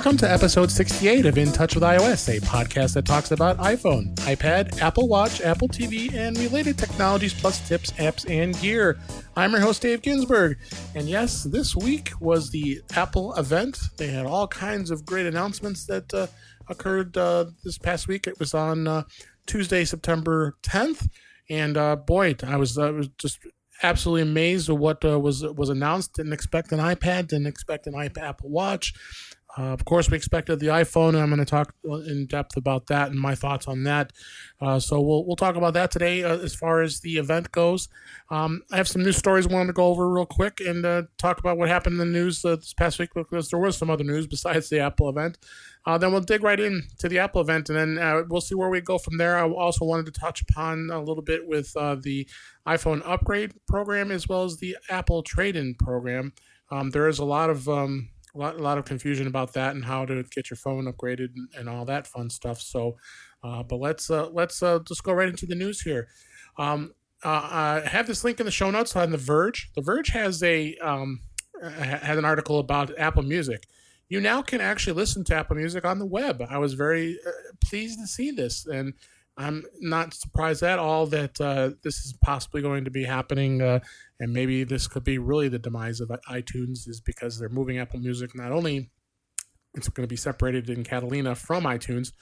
Welcome to episode 68 of In Touch with iOS, a podcast that talks about iPhone, iPad, Apple Watch, Apple TV, and related technologies plus tips, apps, and gear. I'm your host, Dave Ginsburg. And yes, this week was the Apple event. They had all kinds of great announcements that occurred this past week. It was on Tuesday, September 10th. And boy, I was just absolutely amazed at what was announced. Didn't expect an iPad, didn't expect an Apple Watch. Of course, we expected the iPhone, and I'm going to talk in depth about that and my thoughts on that. So we'll talk about that today as far as the event goes. I have some news stories I wanted to go over real quick and talk about what happened in the news this past week, because there was some other news besides the Apple event. Then we'll dig right into the Apple event, and then we'll see where we go from there. I also wanted to touch upon a little bit with the iPhone upgrade program as well as the Apple trade-in program. There is a lot of confusion about that and how to get your phone upgraded and all that fun stuff. So, but let's just go right into the news here. I have this link in the show notes on The Verge. The Verge has had an article about Apple Music. You now can actually listen to Apple Music on the web. I was very pleased to see this, and I'm not surprised at all that this is possibly going to be happening, and maybe this could be really the demise of iTunes, is because they're moving Apple Music. Not only it's going to be separated in Catalina from iTunes,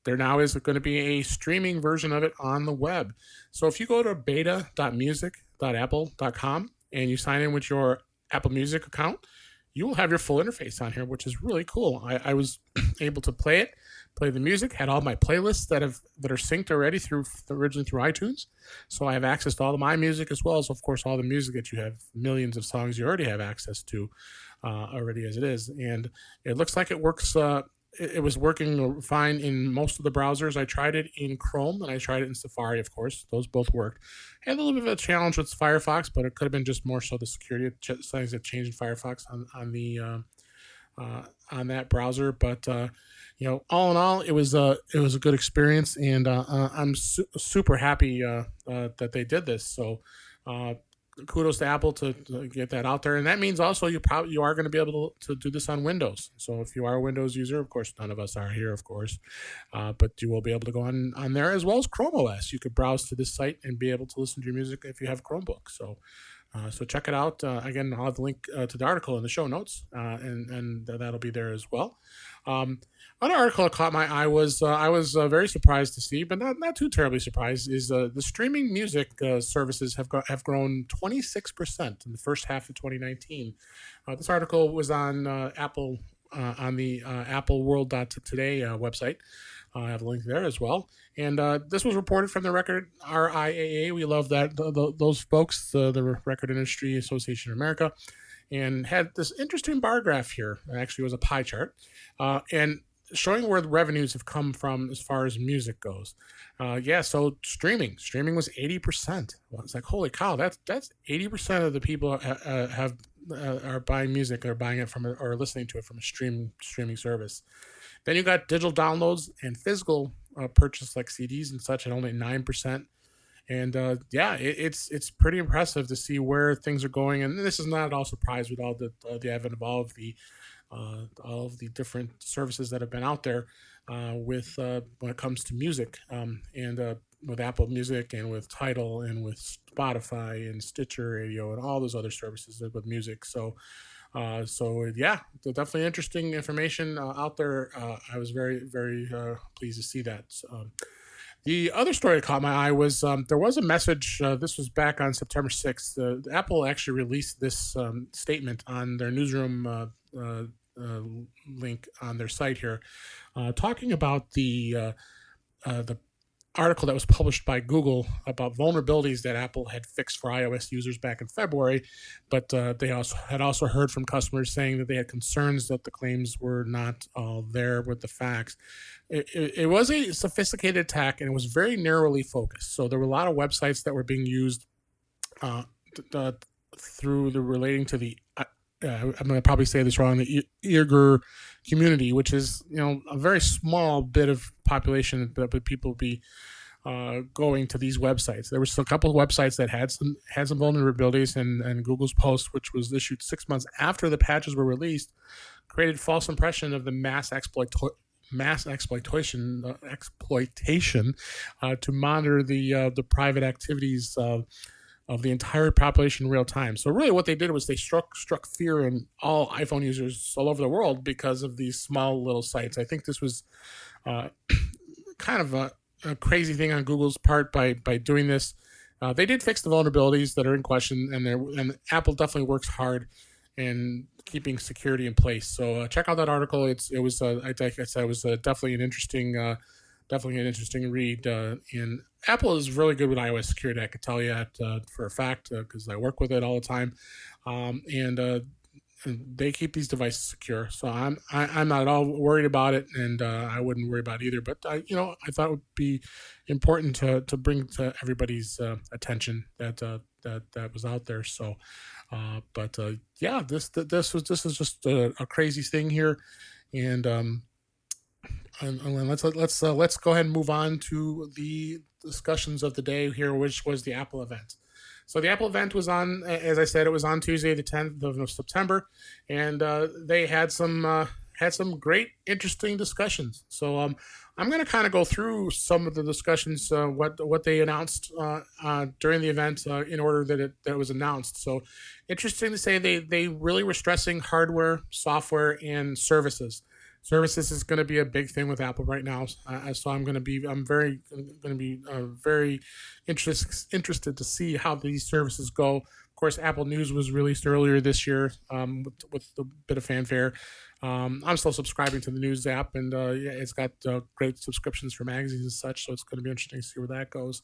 there now is going to be a streaming version of it on the web. So if you go to beta.music.apple.com and you sign in with your Apple Music account, you will have your full interface on here, which is really cool. I was able to play the music, had all my playlists that are synced already originally through iTunes. So I have access to all of my music, as well as, of course, all the music that you have, millions of songs you already have access to already as it is. And it looks like it works. It was working fine in most of the browsers. I tried it in Chrome and I tried it in Safari, of course. Those both worked. Had a little bit of a challenge with Firefox, but it could have been just more so the security settings that changed in Firefox on that browser. But all in all, it was a good experience, and I'm super happy that they did this. So kudos to Apple to get that out there, and that means also you are going to be able to do this on Windows. So if you are a Windows user, of course none of us are here, of course, but you will be able to go on there, as well as Chrome OS. You could browse to this site and be able to listen to your music if you have a Chromebook. So check it out. Again, I'll have the link to the article in the show notes, and that'll be there as well. Another article that caught my eye was I was very surprised to see, but not too terribly surprised, is the streaming music services have grown 26% in the first half of 2019. This article was on Apple on the appleworld.today website. I have a link there as well. And this was reported from the RIAA. We love that those folks, the Record Industry Association of America, and had this interesting bar graph here. It actually was a pie chart, and showing where the revenues have come from as far as music goes. So streaming was 80%. Well, it's like, holy cow, that's 80% of the people are buying music, or buying it from or listening to it from a streaming service. Then you got digital downloads and physical purchase like CDs and such at only 9%. And it's pretty impressive to see where things are going. And this is not at all surprised with all the advent of all of the different services that have been out there with when it comes to music, and with Apple Music and with Tidal and with Spotify and Stitcher Radio and all those other services with music. So definitely interesting information out there. I was very, very pleased to see that. The other story that caught my eye was there was a message. This was back on September 6th. Apple actually released this statement on their newsroom link on their site here, talking about the article that was published by Google about vulnerabilities that Apple had fixed for iOS users back in February, but they also heard from customers saying that they had concerns that the claims were not all there with the facts. It was a sophisticated attack, and it was very narrowly focused. So there were a lot of websites that were being used through the relating to the I'm going to probably say this wrong, the Uyghur community, which is, a very small bit of population that people be going to these websites. There was a couple of websites that had some vulnerabilities, and Google's post, which was issued 6 months after the patches were released, created false impression of the mass exploitation to monitor the private activities of the entire population in real time. So really, what they did was they struck fear in all iPhone users all over the world because of these small little sites. I think this was uh, kind of a crazy thing on Google's part by doing this. They did fix the vulnerabilities that are in question, and Apple definitely works hard in keeping security in place. So check out that article. It was like I said, it was definitely an interesting read. And Apple is really good with iOS security. I could tell you that for a fact because I work with it all the time, and they keep these devices secure. So I'm not at all worried about it, and I wouldn't worry about it either. But I thought it would be important to bring to everybody's attention that was out there. So, yeah, this is just a crazy thing here, and let's go ahead and move on to the discussions of the day here, which was the Apple event. So the Apple event was on, as I said, it was on Tuesday, the 10th of September, and they had some great, interesting discussions. So I'm going to kind of go through some of the discussions, what they announced during the event in order that it was announced. So interesting to say they really were stressing hardware, software, and services. Services is going to be a big thing with Apple right now, so I'm very interested to see how these services go. Of course, Apple News was released earlier this year with a bit of fanfare. I'm still subscribing to the News app, and it's got great subscriptions for magazines and such, so it's going to be interesting to see where that goes.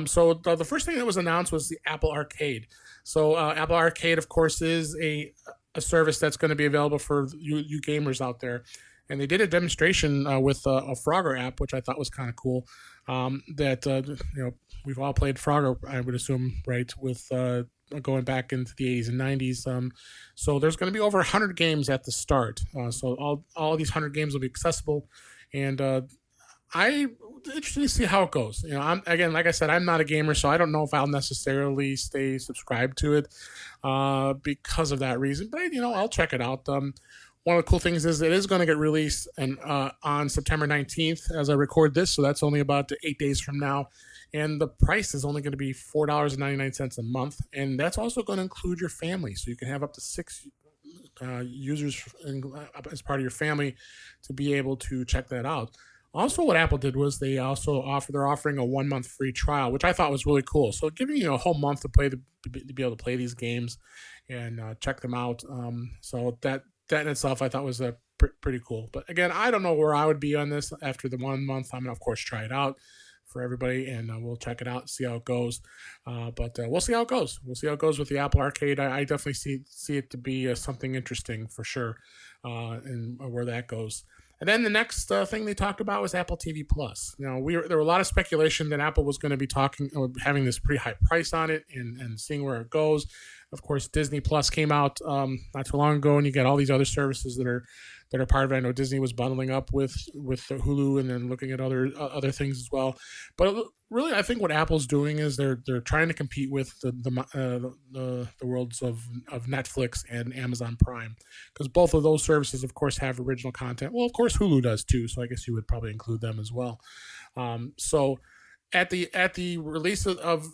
So the first thing that was announced was the Apple Arcade. So Apple Arcade, of course, is a service that's going to be available for you gamers out there. And they did a demonstration with a Frogger app, which I thought was kind of cool. We've all played Frogger, I would assume, right, with going back into the 80s and 90s. So there's going to be over 100 games at the start. So all these 100 games will be accessible. And I'm interested to see how it goes. Like I said, I'm not a gamer, so I don't know if I'll necessarily stay subscribed to it because of that reason. But I'll check it out. One of the cool things is it is going to get released on September 19th as I record this, so that's only about 8 days from now. And the price is only going to be $4.99 a month, and that's also going to include your family, so you can have up to 6 users as part of your family to be able to check that out. Also, what Apple did was they're offering a 1-month free trial, which I thought was really cool. So giving you a whole month to be able to play these games and check them out. So that in itself I thought was pretty cool. But again, I don't know where I would be on this after the 1 month. I'm gonna of course try it out for everybody, and we'll check it out, see how it goes. But we'll see how it goes. We'll see how it goes with the Apple Arcade. I definitely see it to be something interesting for sure, and where that goes. And then the next thing they talked about was Apple TV Plus. There were a lot of speculation that Apple was going to be having this pretty high price on it and seeing where it goes. Of course, Disney Plus came out not too long ago, and you get all these other services that are part of it. I know Disney was bundling up with Hulu, and then looking at other things as well. But really, I think what Apple's doing is they're trying to compete with the worlds of Netflix and Amazon Prime, because both of those services, of course, have original content. Well, of course, Hulu does too, so I guess you would probably include them as well. So at the release of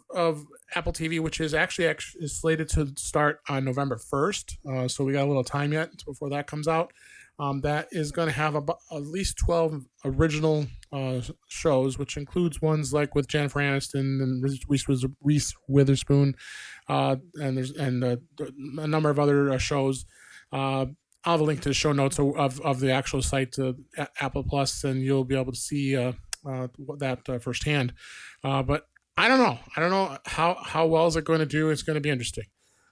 Apple TV, which is actually is slated to start on November 1st, so we got a little time yet before that comes out. That is going to have at least 12 original shows, which includes ones like with Jennifer Aniston and Reese Witherspoon, and a number of other shows. I'll have a link to the show notes of the actual site to Apple Plus, and you'll be able to see that firsthand. But I don't know how well is it going to do. It's going to be interesting.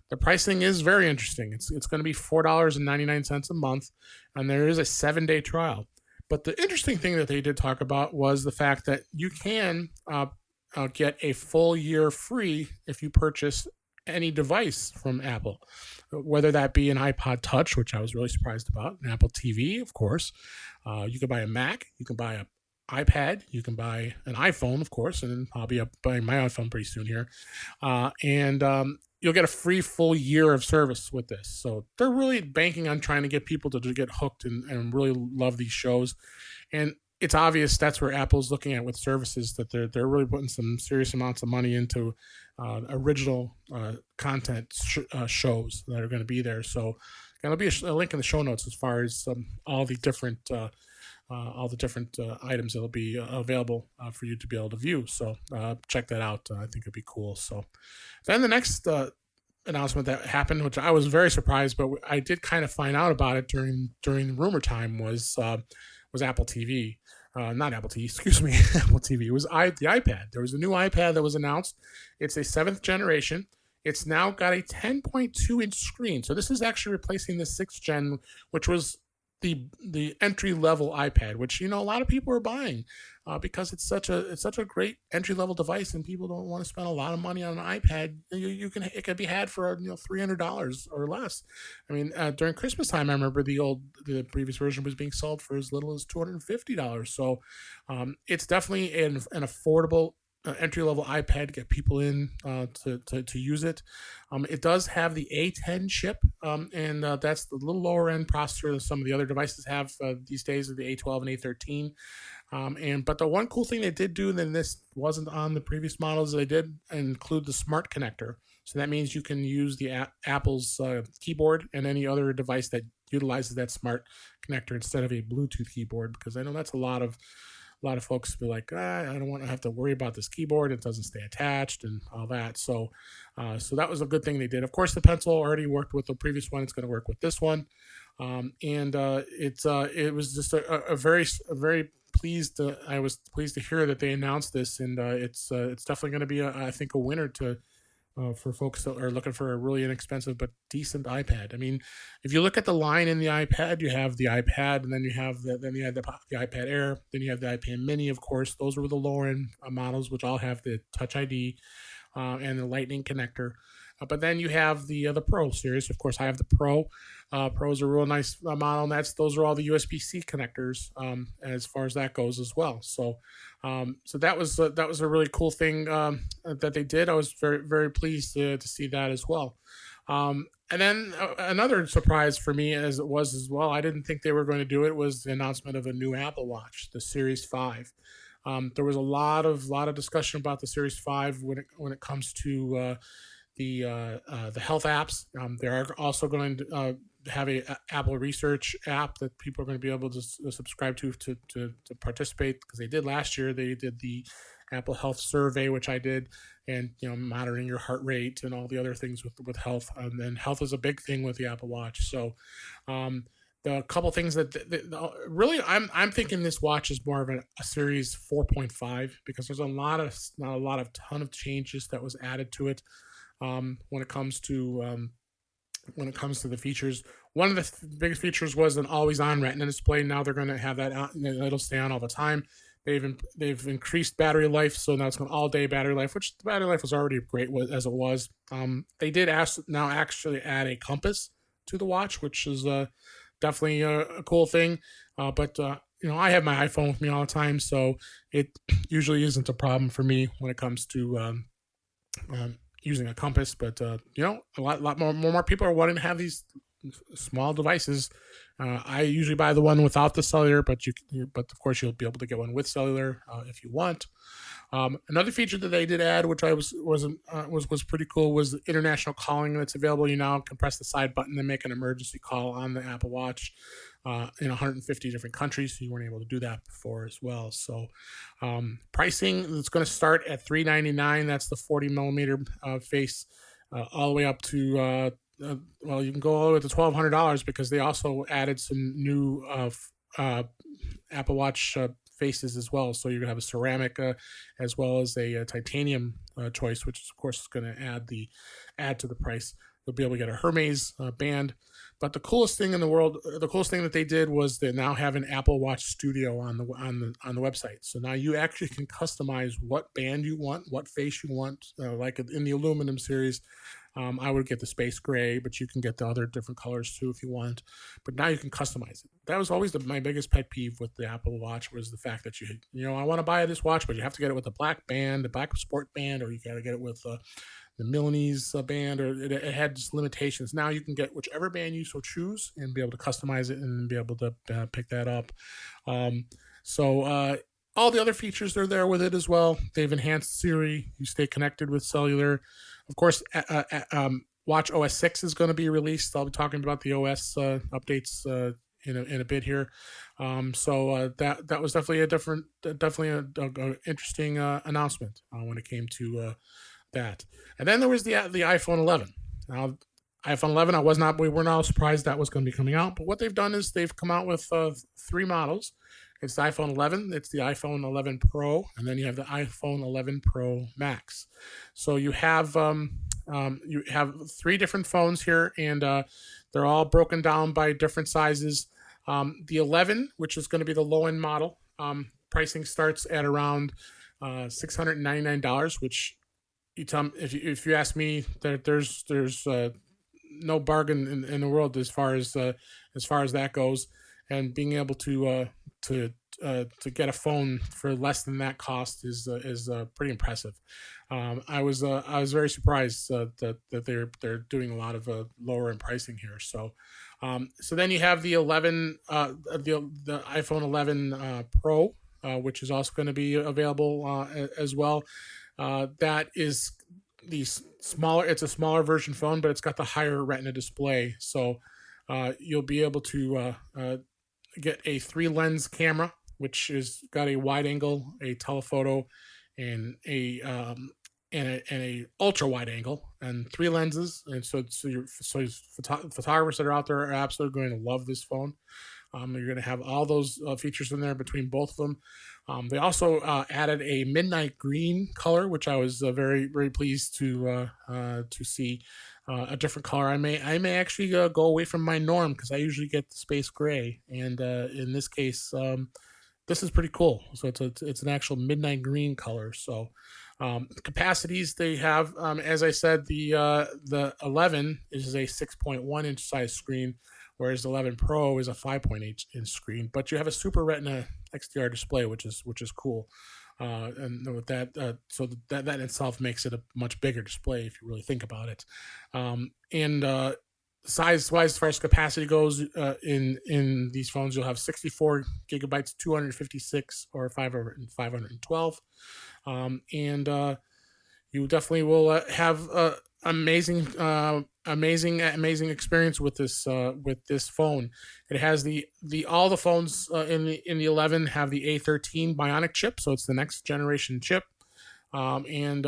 The pricing is very interesting. It's going to be $4.99 a month, and there is a 7-day trial. But the interesting thing that they did talk about was the fact that you can get a full year free if you purchase any device from Apple, whether that be an iPod Touch, which I was really surprised about, an Apple TV, of course. You can buy a Mac, you can buy an iPad, you can buy an iPhone, of course, and I'll be buying my iPhone pretty soon here. you'll get a free full year of service with this. So they're really banking on trying to get people to get hooked and really love these shows. And it's obvious that's where Apple's looking at with services, that they're really putting some serious amounts of money into original content shows that are going to be there. So there'll be a link in the show notes as far as all the different items that'll be available for you to be able to view. So check that out. I think it'd be cool. So then the next announcement that happened, which I was very surprised, but I did kind of find out about it during rumor time, was Apple TV. Not Apple TV, excuse me, Apple TV. It was the iPad. There was a new iPad that was announced. It's a 7th generation. It's now got a 10.2 inch screen. So this is actually replacing the 6th gen, which was the entry level iPad, which a lot of people are buying because it's such a great entry level device, and people don't want to spend a lot of money on an iPad. It can be had for $300 or less. I mean, during Christmas time, I remember the previous version was being sold for as little as $250. So it's definitely an affordable entry-level iPad to get people in to use it. It does have the A10 chip, and that's the little lower-end processor than some of the other devices have these days, of the A12 and A13. But the one cool thing they did do, and this wasn't on the previous models, they did include the smart connector. So that means you can use the Apple's keyboard and any other device that utilizes that smart connector instead of a Bluetooth keyboard, because I know that's a lot of folks be like, I don't want to have to worry about this keyboard. It doesn't stay attached and all that. So that was a good thing they did. Of course, the pencil already worked with the previous one. It's going to work with this one. It was just a very pleased. I was pleased to hear that they announced this, and it's definitely going to be I think a winner for folks that are looking for a really inexpensive but decent iPad. I mean, if you look at the line in the iPad, you have the iPad, and then you have the iPad Air, then you have the iPad Mini. Of course, those were the lower end models, which all have the Touch ID and the Lightning connector. But then you have the Pro series. Of course, I have the Pro. Pro is a real nice model, and those are all the USB-C connectors as far as that goes as well. So that was a really cool thing that they did. I was very, very pleased to see that as well. And then another surprise for me, as it was as well, I didn't think they were going to do it, was the announcement of a new Apple Watch, the Series 5. There was a lot of discussion about the Series 5 when it comes to the health apps. They are also going to have a Apple Research app that people are going to be able to subscribe to participate, because they did last year. They did the Apple Health Survey, which I did, and monitoring your heart rate and all the other things with health. And then health is a big thing with the Apple Watch. So the couple things that really I'm thinking this watch is more of a Series 4.5, because there's not a ton of changes that was added to it. When it comes to the features, one of the biggest features was an always-on Retina display. Now they're going to have that out, and it'll stay on all the time. They've increased battery life, so now it's going all-day battery life, which the battery life was already great as it was. They did now actually add a compass to the watch, which is definitely a cool thing. But I have my iPhone with me all the time, so it usually isn't a problem for me when it comes to using a compass. But a lot more people are wanting to have these small devices. I usually buy the one without the cellular, but of course you'll be able to get one with cellular if you want. Another feature that they did add, which was pretty cool, was international calling that's available. You now can press the side button and make an emergency call on the Apple Watch in 150 different countries. So you weren't able to do that before as well. So pricing is going to start at $399. That's the 40 millimeter face, all the way up to you can go all the way to $1,200, because they also added some new Apple Watch faces as well. So you're going to have a ceramic as well as a titanium choice, which of course is going to add to the price. You'll be able to get a Hermes band. But the coolest thing in the world, the coolest thing that they did, was they now have an Apple Watch Studio on the website. So now you actually can customize what band you want, what face you want. Like in the aluminum series, I would get the space gray, but you can get the other different colors too if you want. But now you can customize it. That was always my biggest pet peeve with the Apple Watch, was the fact that I want to buy this watch, but you have to get it with a black band, a black sport band, or you got to get it with Milanese band, or it had just limitations. Now you can get whichever band you so choose and be able to customize it and be able to pick that up. Um, so all the other features are there with it as well. They've enhanced Siri. You stay connected with cellular. Of course, Watch OS 6 is going to be released. I'll be talking about the OS updates in a bit here. So that was definitely a interesting announcement when it came to that. And then there was the iPhone 11. Now, iPhone 11, we were not surprised that was going to be coming out. But what they've done is they've come out with 3 models. It's the iPhone 11, it's the iPhone 11 Pro, and then you have the iPhone 11 Pro Max. So you have 3 different phones here, and they're all broken down by different sizes. The 11, which is going to be the low-end model, pricing starts at around $699, which you tell me, if you ask me, there's no bargain in the world as far as that goes, and being able to get a phone for less than that cost is pretty impressive. I was very surprised that they're doing a lot of lower in pricing here. So then you have the 11, the iPhone 11 Pro, which is also going to be available as well. That is it's a smaller version phone, but it's got the higher Retina display. So you'll be able to get a 3-lens camera, which is got a wide angle, a telephoto, and a ultra wide angle, and 3 lenses. And so photographers that are out there are absolutely going to love this phone. You're going to have all those features in there between both of them. They also added a midnight green color, which I was very, very pleased to see. A different color. I may actually go away from my norm, because I usually get the space gray, and in this case, this is pretty cool. So it's an actual midnight green color. So capacities they have, as I said, the 11 is a 6.1 inch size screen, whereas the 11 Pro is a 5.8 inch screen. But you have a Super Retina XDR display, which is cool. And with that, so that itself makes it a much bigger display if you really think about it. And size-wise, as far as capacity goes, in these phones, you'll have 64 gigabytes, 256, or 512. And you definitely will have amazing experience with this phone. It has all the phones in the 11 have the A13 Bionic chip, so it's the next generation chip. And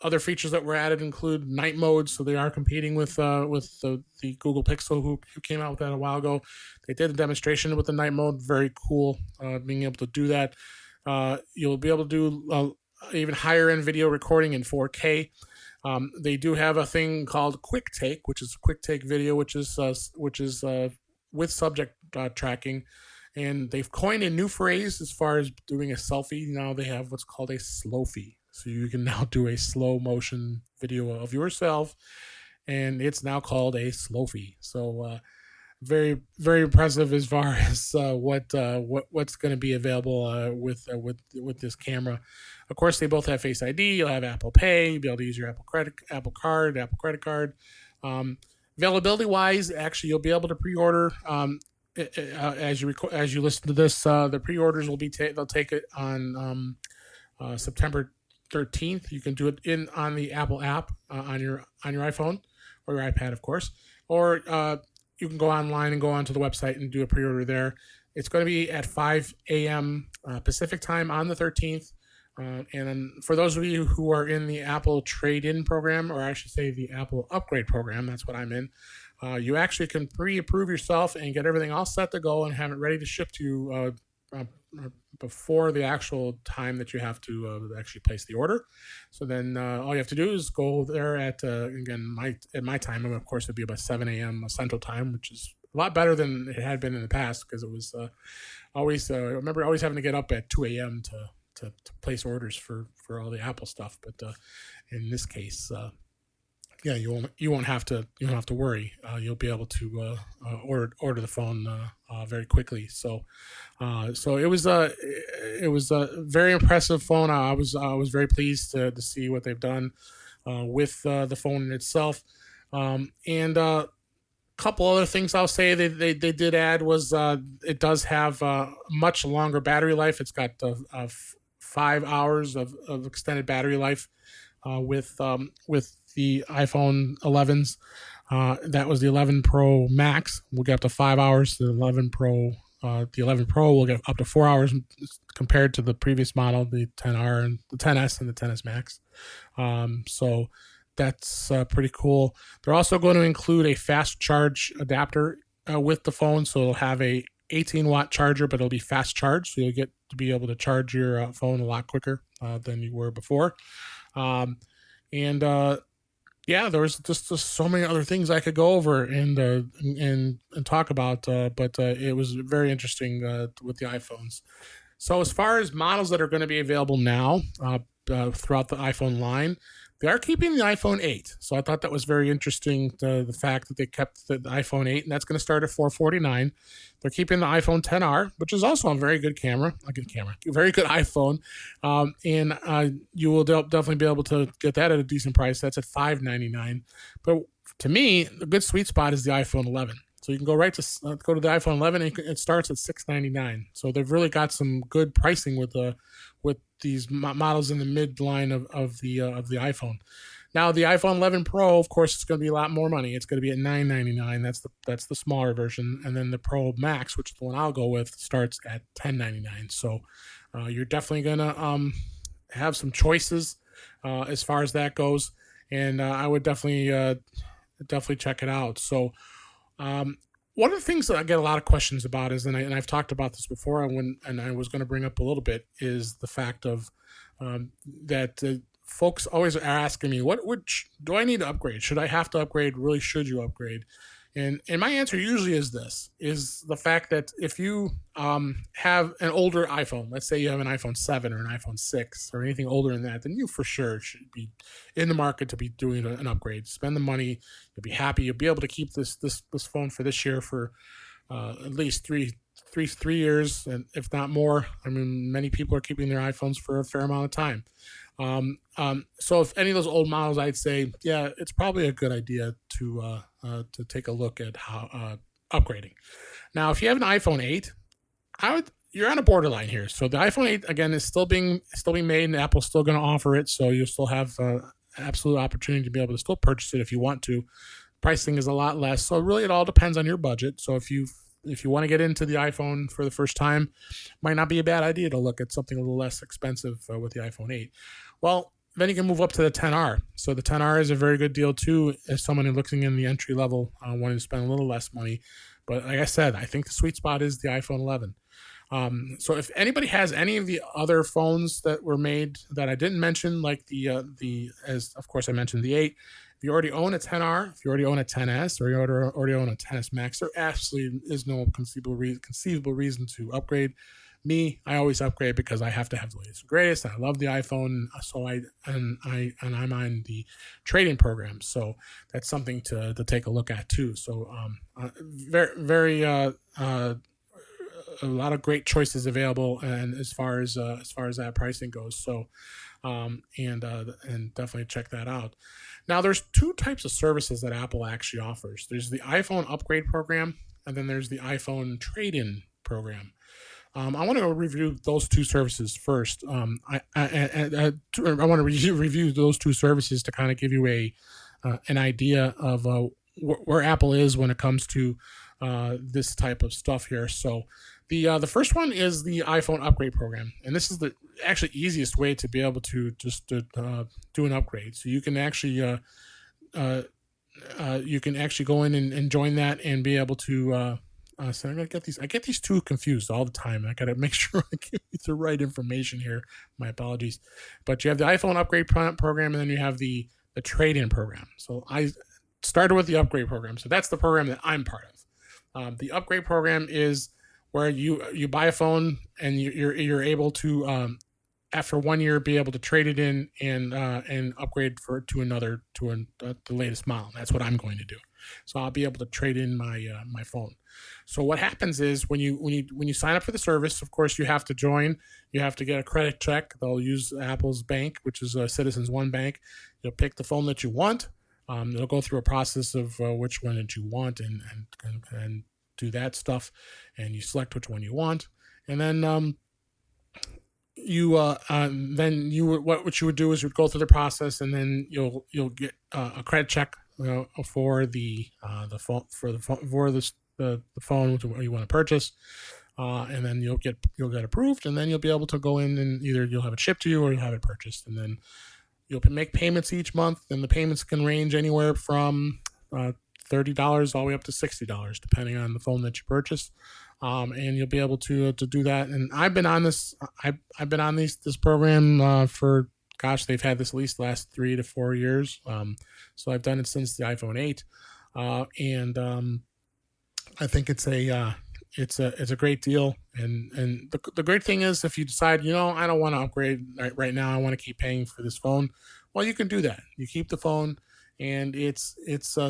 other features that were added include night mode, so they are competing with the Google Pixel, who came out with that a while ago. They did a demonstration with the night mode, very cool, being able to do that. You'll be able to do even higher end video recording in 4K. They do have a thing called Quick Take, which is Quick Take video, which is with subject tracking, and they've coined a new phrase as far as doing a selfie. Now they have what's called a slowfie, so you can now do a slow motion video of yourself, and it's now called a slowfie. So very, very impressive as far as what's going to be available with this camera. Of course, they both have Face ID. You'll have Apple Pay. You'll be able to use your Apple credit card. Availability wise, actually, you'll be able to pre-order as you listen to this. The pre-orders will be they'll take it on September 13th. You can do it on the Apple app on your iPhone or your iPad, of course, or you can go online and go onto the website and do a pre-order there. It's going to be at 5 a.m. Pacific time on the 13th. And then for those of you who are in the Apple trade-in program, or I should say the Apple upgrade program, that's what I'm in, you actually can pre-approve yourself and get everything all set to go and have it ready to ship to you before the actual time that you have to actually place the order. So then all you have to do is go there at my time, and of course it'd be about 7 a.m. Central Time, which is a lot better than it had been in the past, because it was always I remember always having to get up at 2 a.m. to place orders for all the Apple stuff. But in this case, you won't have to worry. You'll be able to order the phone very quickly. So it was a very impressive phone. I was very pleased to see what they've done. with the phone itself. And couple other things I'll say they did add was it does have much longer battery life. It's got 5 hours of extended battery life with the iPhone 11s. That was the 11 Pro Max. We'll get up to 5 hours. The 11 Pro will get up to 4 hours compared to the previous model, the 10R and the 10S and the 10S Max. So that's pretty cool. They're also going to include a fast charge adapter with the phone, so it'll have a 18-watt charger, but it'll be fast charge, so you'll get to be able to charge your phone a lot quicker than you were before. Yeah, there was just so many other things I could go over and talk about, but it was very interesting with the iPhones. So as far as models that are going to be available now throughout the iPhone line, they are keeping the iPhone 8. So I thought that was very interesting, the fact that they kept the iPhone 8, and that's going to start at $449. They're keeping the iPhone 10R, which is also a very good camera, a very good iPhone. And you will definitely be able to get that at a decent price. That's at $599. But to me, the good sweet spot is the iPhone 11. So you can go to the iPhone 11, and it starts at $699. So they've really got some good pricing with these models in the mid line of the iPhone. Now the iPhone 11 Pro, of course, is going to be a lot more money. It's going to be at $999. That's the smaller version, and then the Pro Max, which is the one I'll go with, starts at $1099. So you're definitely going to have some choices as far as that goes, and I would definitely check it out. So. One of the things that I get a lot of questions about is, and I've talked about this before, and I was going to bring up a little bit, is the fact of that folks always are asking me, do I need to upgrade? Should I have to upgrade? Really, should you upgrade? And my answer usually is this, is the fact that if you have an older iPhone, let's say you have an iPhone 7 or an iPhone 6 or anything older than that, then you for sure should be in the market to be doing an upgrade. Spend the money. You'll be happy. You'll be able to keep this phone for this year for at least three years, and if not more. I mean, many people are keeping their iPhones for a fair amount of time. So if any of those old models, I'd say, yeah, it's probably a good idea to take a look at how upgrading. Now, if you have an iPhone 8, you're on a borderline here. So the iPhone 8 again is still being made, and Apple's still going to offer it. So you'll still have absolute opportunity to be able to still purchase it if you want to. Pricing is a lot less. So really, it all depends on your budget. So if you want to get into the iPhone for the first time, might not be a bad idea to look at something a little less expensive with the iPhone 8. Well, then you can move up to the 10R. So the 10R is a very good deal too, as someone who's looking in the entry level, wanting to spend a little less money. But like I said, I think the sweet spot is the iPhone 11. So if anybody has any of the other phones that were made that I didn't mention, like as of course I mentioned the 8, if you already own a 10R, if you already own a 10S, or you already own a 10S Max, there absolutely is no conceivable reason to upgrade. Me, I always upgrade because I have to have the latest and greatest. I love the iPhone, so I'm on the trade-in program, so that's something to take a look at too. So very a lot of great choices available, and as far as that pricing goes. So and definitely check that out. Now, there's two types of services that Apple actually offers. There's the iPhone upgrade program, and then there's the iPhone trade-in program. I want to review those two services first. I want to review those two services to kind of give you an idea of where Apple is when it comes to this type of stuff here. So the first one is the iPhone upgrade program, and this is the actually easiest way to be able to just do an upgrade. So you can actually go in and join that and be able to. So I get these two confused all the time. I got to make sure I give you the right information here. My apologies, but you have the iPhone upgrade program, and then you have the trade-in program. So I started with the upgrade program. So that's the program that I'm part of. The upgrade program is where you buy a phone and you're able to after 1 year be able to trade it in and upgrade to the latest model. That's what I'm going to do. so I'll be able to trade in my phone. So what happens is when you sign up for the service, of course you have to join. You have to get a credit check. They'll use Apple's bank, which is Citizens One Bank. You'll pick the phone that you want. They'll go through a process of which one that you want and do that stuff, and you select which one you want, and then what you would do is you would go through the process, and then you'll get a credit check for the phone the phone you want to purchase, and then you'll get approved, and then you'll be able to go in and either you'll have it shipped to you or you'll have it purchased, and then you'll make payments each month, and the payments can range anywhere from $30 all the way up to $60, depending on the phone that you purchase. And you'll be able to do that. And I've been on this. I've been on this program for, gosh, they've had this at least the last 3 to 4 years. So I've done it since the iPhone 8, and I think it's a great deal. And the great thing is, if you decide, I don't want to upgrade right now, I want to keep paying for this phone, well, you can do that. You keep the phone, and it's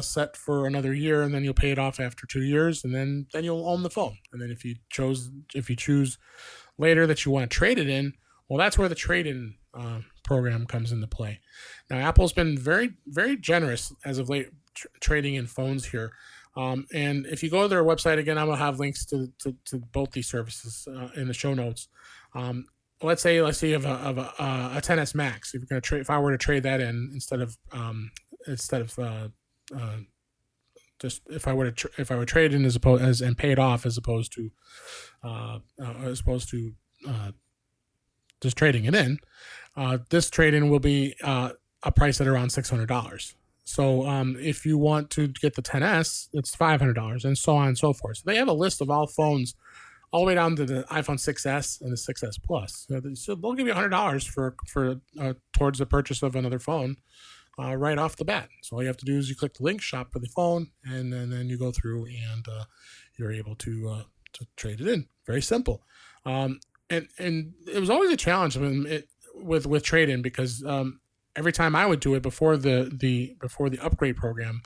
set for another year, and then you'll pay it off after 2 years, and then you'll own the phone. And then if you choose later that you want to trade it in, well, that's where the trade-in program comes into play. Now, Apple's been very, very generous as of late trading in phones here. And if you go to their website, again, I'm going to have links to both these services in the show notes. Let's say you have a 10s Max. If you're going to trade, if I were to trade that in instead of just if I would trade in and pay it off as opposed to just trading it in, this trade-in will be a price at around $600. So if you want to get the 10s, it's $500, and so on and so forth. So they have a list of all phones all the way down to the iPhone 6s and the 6s Plus. So they'll give you $100 for towards the purchase of another phone right off the bat. So all you have to do is you click the link, shop for the phone, and then you go through and you're able to trade it in. Very simple. And it was always a challenge with trade-in because every time I would do it before the upgrade program,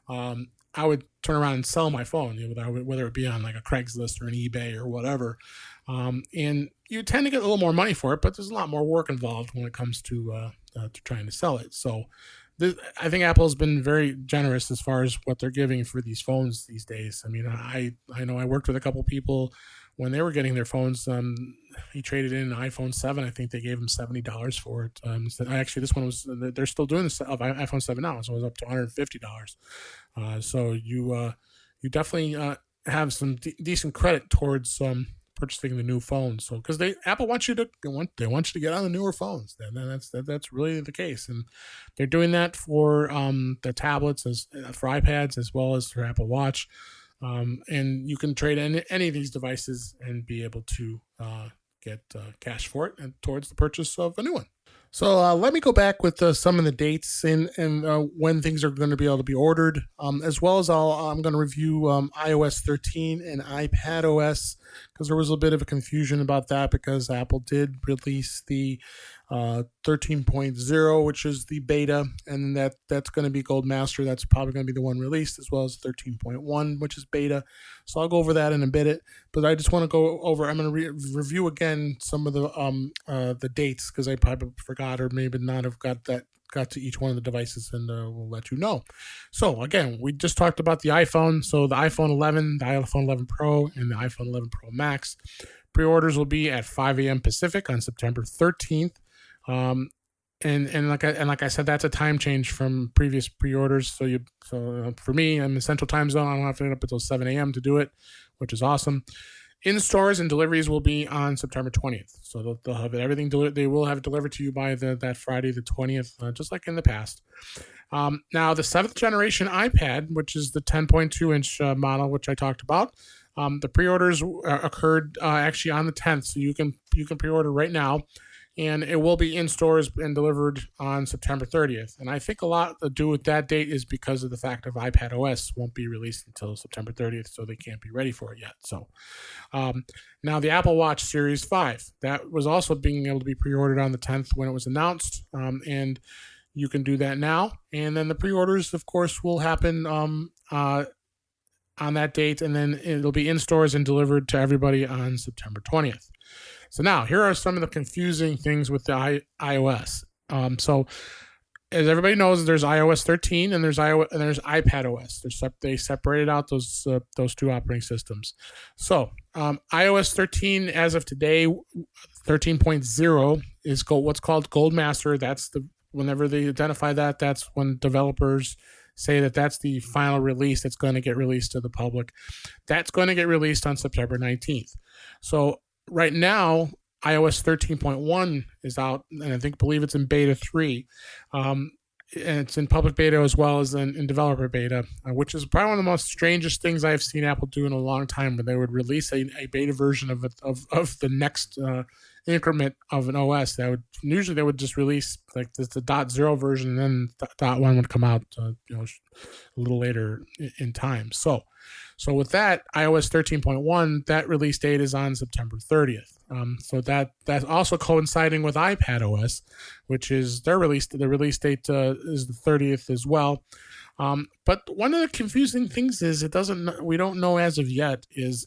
I would turn around and sell my phone, whether it be on like a Craigslist or an eBay or whatever. And you tend to get a little more money for it, but there's a lot more work involved when it comes to trying to sell it. So I think Apple's been very generous as far as what they're giving for these phones these days. I mean, I know I worked with a couple people when they were getting their phones. He traded in an iPhone 7. I think they gave him $70 for it. Actually, this one they're still doing this of iPhone 7 now, so it was up to $150. So you definitely have some decent credit towards purchasing the new phones. So because Apple wants you to get on the newer phones. That's really the case, and they're doing that for the tablets, for iPads, as well as for Apple Watch. And you can trade in any of these devices and be able to get cash for it and towards the purchase of a new one. So let me go back with some of the dates and when things are going to be able to be ordered, as well as I'm going to review iOS 13 and iPadOS, because there was a bit of a confusion about that because Apple did release the 13.0, which is the beta, and that's going to be Gold Master. That's probably going to be the one released, as well as 13.1, which is beta. So I'll go over that in a bit. But I just want to go over. I'm going to review again some of the dates because I probably forgot or maybe not have got to each one of the devices, and we'll let you know. So again, we just talked about the iPhone. So the iPhone 11, the iPhone 11 Pro, and the iPhone 11 Pro Max. Pre-orders will be at 5 a.m. Pacific on September 13th. And like I said, that's a time change from previous pre-orders. So for me, I'm in Central Time Zone. I don't have to get up until 7 a.m. to do it, which is awesome. In stores and deliveries will be on September 20th. So they'll have everything delivered. They will have it delivered to you by that Friday, the 20th, just like in the past. Now, the 7th generation iPad, which is the 10.2-inch model, which I talked about, the pre-orders occurred actually on the 10th. So you can pre-order right now. And it will be in stores and delivered on September 30th. And I think a lot to do with that date is because of the fact of iPadOS won't be released until September 30th, so they can't be ready for it yet. So now the Apple Watch Series 5, that was also being able to be pre-ordered on the 10th when it was announced. And you can do that now. And then the pre-orders, of course, will happen on that date, and then it'll be in stores and delivered to everybody on September 20th. So now, here are some of the confusing things with the iOS. So, as everybody knows, there's iOS 13 and there's iPadOS. They separated out those two operating systems. So, iOS 13 as of today, 13.0 is what's called Gold Master. Whenever they identify that's when developers say that's the final release that's going to get released to the public. That's going to get released on September 19th. So right now, iOS 13.1 is out, and I believe it's in beta 3. And it's in public beta as well as in developer beta, which is probably one of the most strangest things I've seen Apple do in a long time, when they would release a beta version of the next increment of an OS. They would just release like the .0 version, and then .1 would come out a little later in time. So with that, iOS 13.1, that release date is on September 30th. So that's also coinciding with iPadOS, which is the release date is the 30th as well. But one of the confusing things is we don't know as of yet is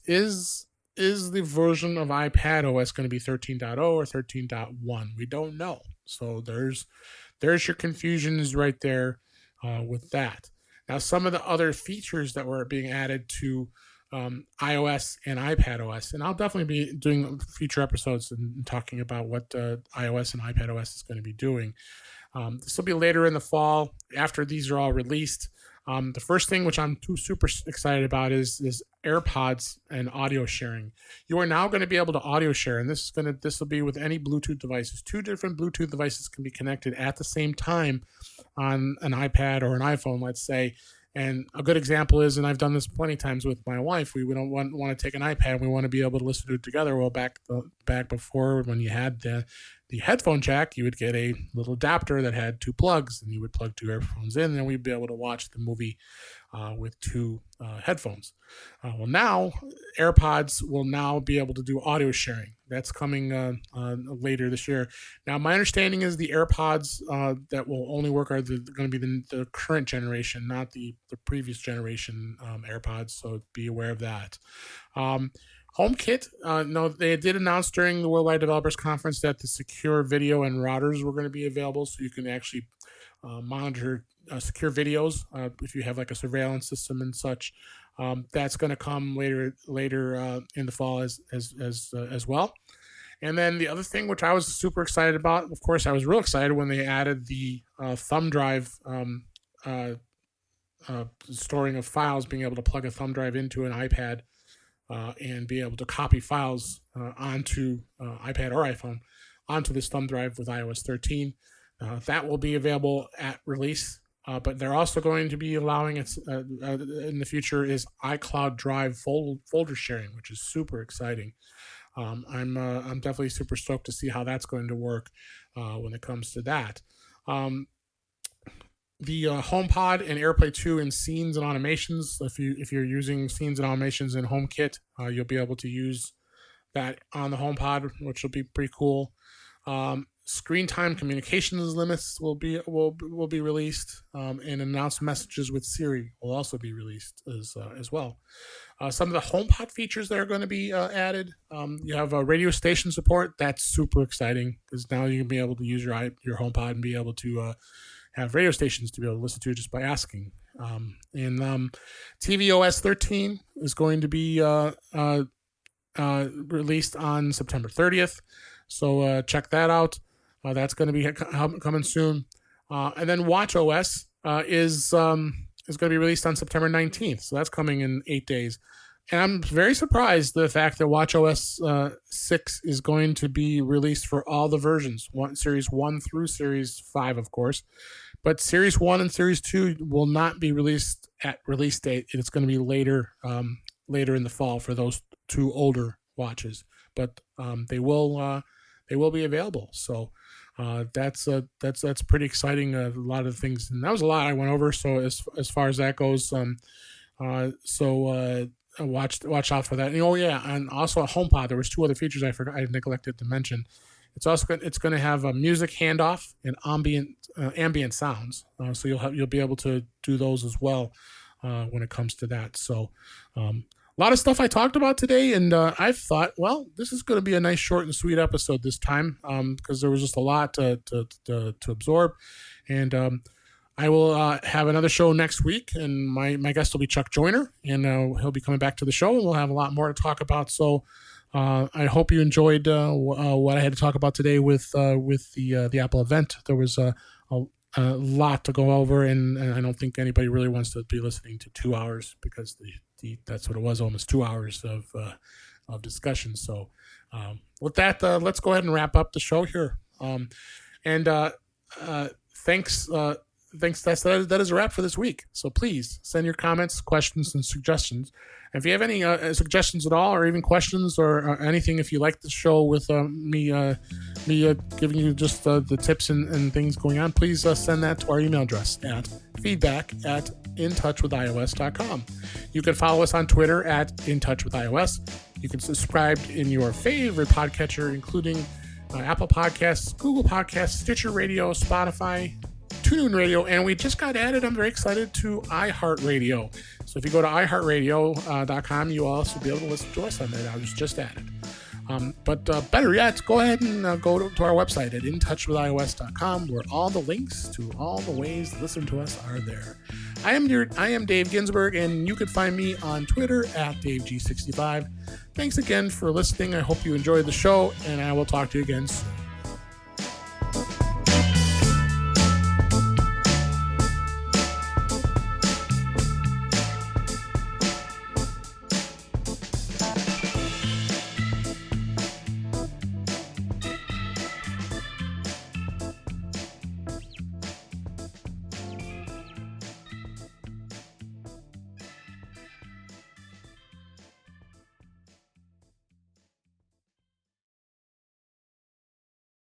the version of iPadOS going to be 13.0 or 13.1? We don't know. So there's your confusions right there with that. Now, some of the other features that were being added to iOS and iPadOS, and I'll definitely be doing future episodes and talking about what iOS and iPadOS is going to be doing. This will be later in the fall after these are all released. The first thing, which I'm super excited about, is AirPods and audio sharing. You are now going to be able to audio share, and this will be with any Bluetooth devices. 2 different Bluetooth devices can be connected at the same time on an iPad or an iPhone, let's say. And a good example is, and I've done this plenty of times with my wife, we don't want to take an iPad, we want to be able to listen to it together. Well, back before, when you had the headphone jack, you would get a little adapter that had 2 plugs, and you would plug 2 earphones in, and we'd be able to watch the movie with 2 headphones. Well, now AirPods will now be able to do audio sharing. That's coming later this year. Now, my understanding is the AirPods that will only work are going to be the current generation, not the previous generation AirPods. So be aware of that. HomeKit, no, they did announce during the Worldwide Developers Conference that the secure video and routers were going to be available, so you can actually monitor secure videos if you have like a surveillance system and such. That's going to come later in the fall as well. And then the other thing, which I was super excited about, of course, I was real excited when they added the thumb drive storing of files, being able to plug a thumb drive into an iPad and be able to copy files onto iPad or iPhone onto this thumb drive with iOS 13. That will be available at release, but they're also going to be allowing it in the future is iCloud Drive folder sharing, which is super exciting. I'm definitely super stoked to see how that's going to work when it comes to that. The HomePod and AirPlay 2 in scenes and automations. If you're using scenes and automations in HomeKit, you'll be able to use that on the HomePod, which will be pretty cool. Screen time communications limits will be released, and announced messages with Siri will also be released as well. Some of the HomePod features that are going to be added. You have radio station support. That's super exciting because now you can be able to use your HomePod and be able to have radio stations to be able to listen to just by asking. And tvOS 13 is going to be released on September 30th. So check that out. That's going to be coming soon. And then watchOS is going to be released on September 19th. So that's coming in 8 days. And I'm very surprised the fact that watchOS 6 is going to be released for all the versions, Series 1 through Series 5, of course. But Series 1 and Series 2 will not be released at release date. It's going to be later in the fall for those 2 older watches. But they will be available. So that's pretty exciting. A lot of things, and that was a lot I went over. So as far as that goes, watch out for that. And, and also a HomePod. There was 2 other features I neglected to mention. It's also going to have a music handoff and ambient sounds. So you'll be able to do those as well when it comes to that. So a lot of stuff I talked about today, and I thought, well, this is going to be a nice short and sweet episode this time because there was just a lot to absorb. And I will have another show next week, and my guest will be Chuck Joyner, and he'll be coming back to the show, and we'll have a lot more to talk about. So I hope you enjoyed what I had to talk about today with the Apple event. There was a lot to go over, and I don't think anybody really wants to be listening to 2 hours because that's what it was, almost 2 hours of discussion. So with that, let's go ahead and wrap up the show here. Thanks. That is a wrap for this week. So please send your comments, questions, and suggestions. And if you have any suggestions at all, or even questions, or anything, if you like the show with me giving you just the tips and things going on, please send that to our email address at feedback@intouchwithios.com. You can follow us on Twitter at intouchwithios. You can subscribe in your favorite podcatcher, including Apple Podcasts, Google Podcasts, Stitcher Radio, Spotify, TuneIn Radio, and we just got added, I'm very excited, to iHeartRadio. So if you go to iHeartRadio.com, you'll also be able to listen to us on there. I was just added. But better yet, go ahead and go to our website at intouchwithios.com, where all the links to all the ways to listen to us are there. I am Dave Ginsburg, and you can find me on Twitter at DaveG65. Thanks again for listening. I hope you enjoyed the show, and I will talk to you again soon.